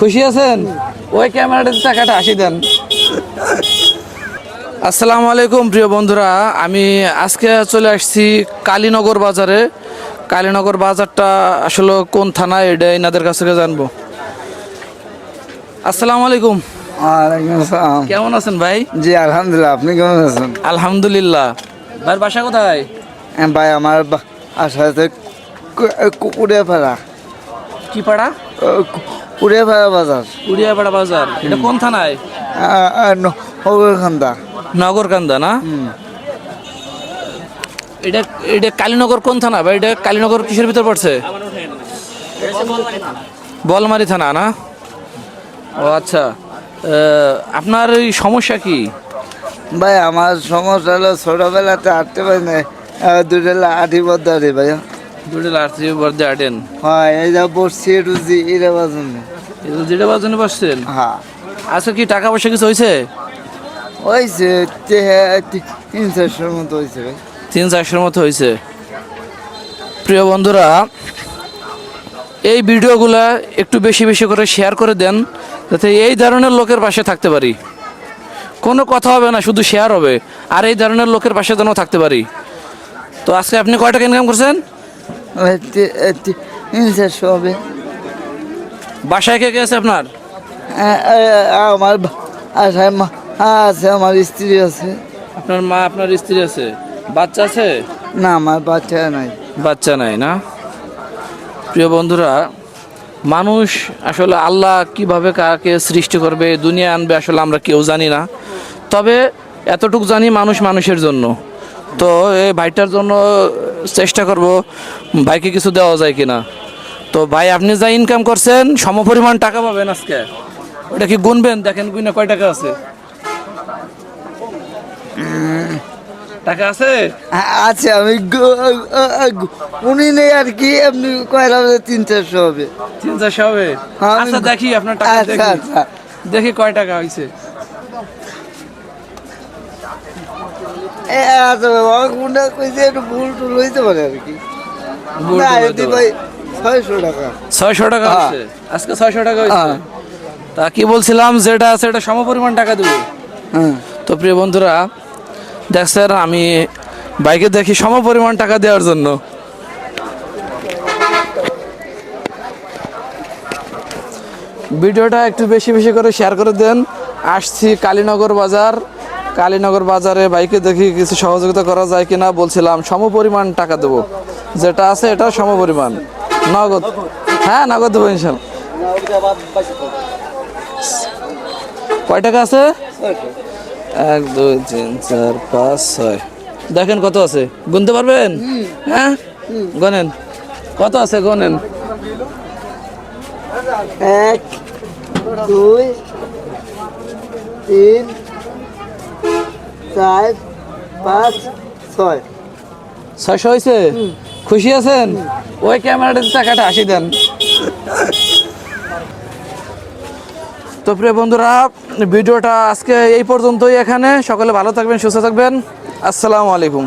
খুশি আছেন? ওই ক্যামেরাটাতে টাকাটা হাসি দেন। আসসালামু আলাইকুম প্রিয় বন্ধুরা, আমি আজকে চলে আসছি কালীনগর বাজারে। কালীনগর বাজারটা আসলে কোন থানায় এটা এনাদের কাছ থেকে জানবো। আসসালামু আলাইকুম। ওয়ালাইকুম আসসালাম। কেমন আছেন ভাই? জি আলহামদুলিল্লাহ, আপনি কেমন আছেন? আলহামদুলিল্লাহ। ভাইয়ের বাসা কোথায়? ভাই আমার আসাতে কুড়িয়াপাড়া। কি পাড়া? কুড়িয়াপাড়া বাজার। উড়িয়াপাড়া বাজার, এটা কোন থানায়? নগরখান্দা। নগরকান্দা না? এটা এটা কালীনগর কোন থানা ভাই? এটা কালীনগর কিসের ভিতর পড়ছে? বলমারি থানা না? ও আচ্ছা। আপনার এই সমস্যা কি? ভাই আমার সমস্যা হলো ছোটবেলাতে হাঁটতে পারি না, দুটো লাঠি বদারি ভাইয়া। দুটো লাঠি বর্দে আটেন? হয় এই যা বসছি একটু এটা বাজনে। যেটা বাজনে বসছেন? হ্যাঁ। আচ্ছা, কি টাকা পয়সা কিছু হয়েছে? হয়েছে 300-400 মতো হয়েছে ভাই। 300-400 মতো হয়েছে। প্রিয় বন্ধুরা, এই ভিডিওগুলা একটু বেশি বেশি করে শেয়ার করে দেন, যাতে এই ধরনের লোকের পাশে থাকতে পারি। কোনো কথা হবে না, শুধু শেয়ার হবে, আর এই ধরনের লোকের পাশে যেন থাকতে পারি। তো আজকে আপনি কয় টাকা ইনকাম করছেন? 300-400 হবে। বাসায় কে কে আছে আপনার? আমার আশায় মা আছে, আমার স্ত্রী আছে। আপনার মা, আপনার স্ত্রী আছে, বাচ্চা আছে? না, আমার বাচ্চা নাই। বাচ্চা নাই না? প্রিয় বন্ধুরা, মানুষ আসলে আল্লাহ কিভাবে কাকে সৃষ্টি করবে, দুনিয়া আনবে, আসলে আমরা কেউ জানি না। তবে এতটুকু জানি, মানুষ মানুষের জন্য। তো এই ভাইটার জন্য চেষ্টা করব ভাইকে কিছু দেওয়া যায় কিনা। তো ভাই, আপনি যা ইনকাম করছেন সমপরিমাণ টাকা পাবেন আজকে। ওটা কি গুনবেন? দেখেন গুনে কয় টাকা আছে। টাকা আছে? আছে, আমি উনি নেই আর কি। আপনি কয়লা 300-400 হবে। 300-400 হবে? হ্যাঁ, আচ্ছা, দেখি আপনার টাকা, আচ্ছা দেখি আচ্ছা। দেখি কয় টাকা হয়েছে। আচ্ছা কোনটা কইছে একটু ভুল টুল হইতে পারে আর কি। ভুল না, টুল হইতে এটি ভাই 600 টাকা। 600 টাকা হ্যাঁ। হচ্ছে আজকে? 600 টাকা হয়েছে? হ্যাঁ। তা কি বলছিলাম, যেটা আছে এটা সমপরিমাণ টাকা দেবো। হ্যাঁ। তো প্রিয় বন্ধুরা, দেখছেন আমি বাইকে দেখি সমপরিমাণ টাকা দেওয়ার জন্য। ভিডিওটা একটু বেশি বেশি করে শেয়ার করে দেন। আসছি কালীনগর বাজার। কালীনগর বাজারে বাইকে দেখি কিছু সহযোগিতা করা যায় কিনা। বলছিলাম সমপরিমাণ টাকা দেবো, যেটা আছে এটা সমপরিমাণ নগদ। হ্যাঁ, নগদ দেবো ইনশাল্লাহ। কয় টাকা আছে? 1 2 3 4 5 6। দেখেন কত আছে, গুনতে পারবেন? হ্যাঁ, গনেন কত আছে, গনেন। 1 2 3 4 5 6। 600 হয়েছে? খুশি আছেন? ওই ক্যামেরাটাতে টাকাটা হাসি দেন। তো প্রিয় বন্ধুরা, ভিডিওটা আজকে এই পর্যন্তই। এখানে সকলে ভালো থাকবেন, সুস্থ থাকবেন। আসসালামু আলাইকুম।